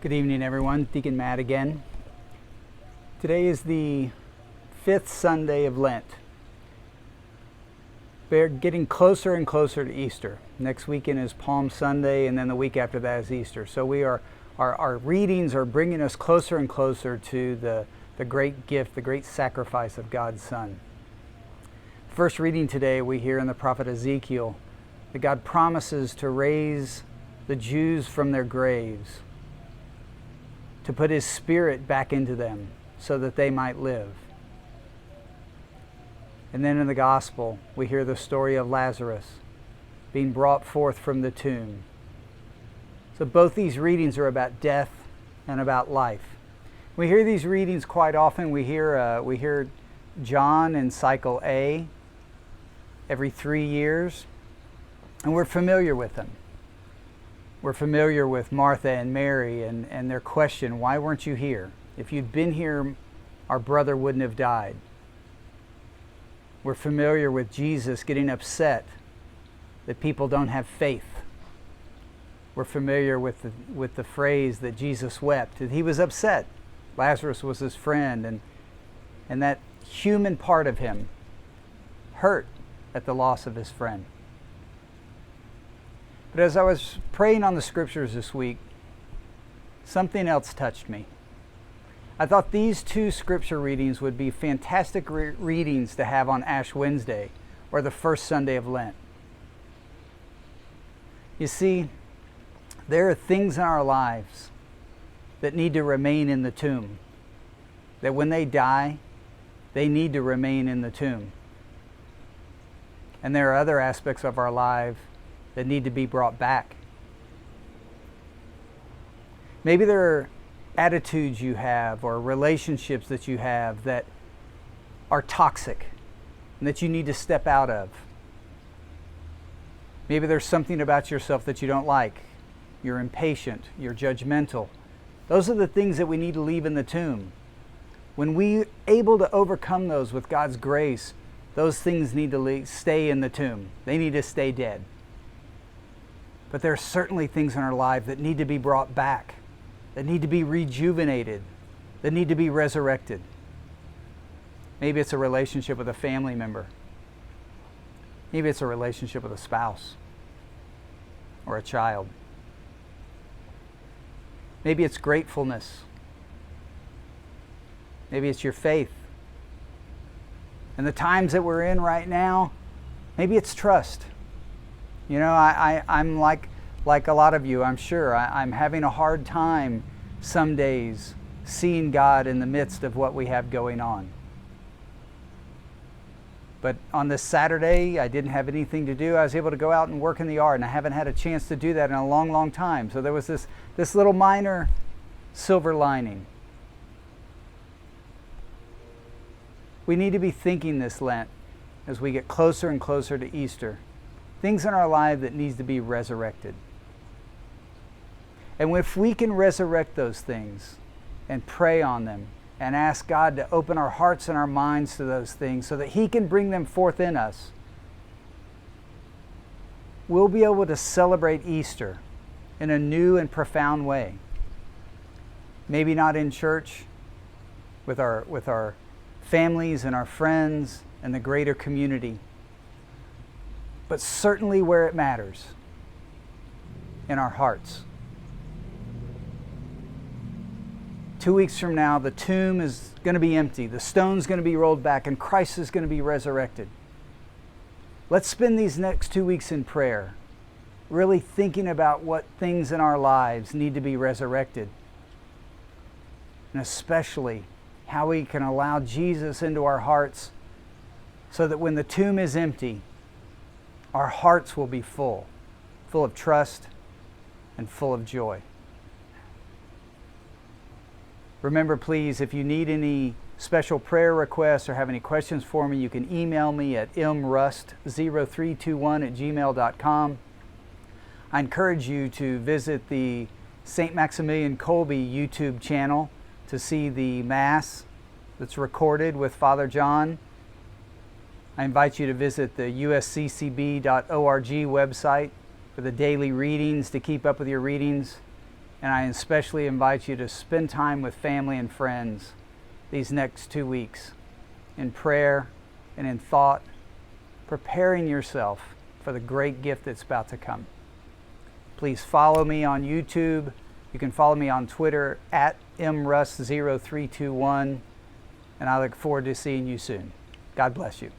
Good evening, everyone. Deacon Matt again. Today is the 5th Sunday of Lent. We're getting closer and closer to Easter. Next weekend is Palm Sunday, and then the week after that is Easter. So our readings are bringing us closer and closer to the great gift, the great sacrifice of God's Son. First reading today, we hear in the prophet Ezekiel that God promises to raise the Jews from their graves, to put His Spirit back into them so that they might live. And then in the Gospel, we hear the story of Lazarus being brought forth from the tomb. So both these readings are about death and about life. We hear these readings quite often. We hear John in cycle A every 3 years, and we're familiar with them. We're familiar with Martha and Mary and their question, why weren't you here? If you'd been here, our brother wouldn't have died. We're familiar with Jesus getting upset that people don't have faith. We're familiar with the phrase that Jesus wept, that He was upset. Lazarus was his friend, and that human part of him hurt at the loss of his friend. But as I was praying on the scriptures this week, something else touched me. I thought these two scripture readings would be fantastic readings to have on Ash Wednesday, or the first Sunday of Lent. You see, there are things in our lives that need to remain in the tomb, that when they die, they need to remain in the tomb. And there are other aspects of our life that need to be brought back. Maybe there are attitudes you have or relationships that you have that are toxic and that you need to step out of. Maybe there's something about yourself that you don't like. You're impatient, you're judgmental. Those are the things that we need to leave in the tomb. When we're able to overcome those with God's grace, those things need to stay in the tomb. They need to stay dead. But there are certainly things in our life that need to be brought back, that need to be rejuvenated, that need to be resurrected. Maybe it's a relationship with a family member. Maybe it's a relationship with a spouse or a child. Maybe it's gratefulness. Maybe it's your faith. And the times that we're in right now, maybe it's trust. You know, I'm like a lot of you, I'm sure. I'm having a hard time some days seeing God in the midst of what we have going on. But on this Saturday, I didn't have anything to do. I was able to go out and work in the yard, and I haven't had a chance to do that in a long, long time. So there was this little minor silver lining. We need to be thinking this Lent as we get closer and closer to Easter. Things in our life that needs to be resurrected. And if we can resurrect those things and pray on them and ask God to open our hearts and our minds to those things so that He can bring them forth in us, we'll be able to celebrate Easter in a new and profound way. Maybe not in church with our families and our friends and the greater community, but certainly where it matters, in our hearts. 2 weeks from now, the tomb is going to be empty, the stone's going to be rolled back, and Christ is going to be resurrected. Let's spend these next 2 weeks in prayer, really thinking about what things in our lives need to be resurrected, and especially how we can allow Jesus into our hearts so that when the tomb is empty, our hearts will be full of trust and full of joy. Remember, please, if you need any special prayer requests or have any questions for me, you can email me at imrust0321@gmail.com. I encourage you to visit the St. Maximilian Kolbe YouTube channel to see the Mass that's recorded with Father John. I invite you to visit the usccb.org website for the daily readings, to keep up with your readings. And I especially invite you to spend time with family and friends these next 2 weeks in prayer and in thought, preparing yourself for the great gift that's about to come. Please follow me on YouTube. You can follow me on Twitter at mruss0321. And I look forward to seeing you soon. God bless you.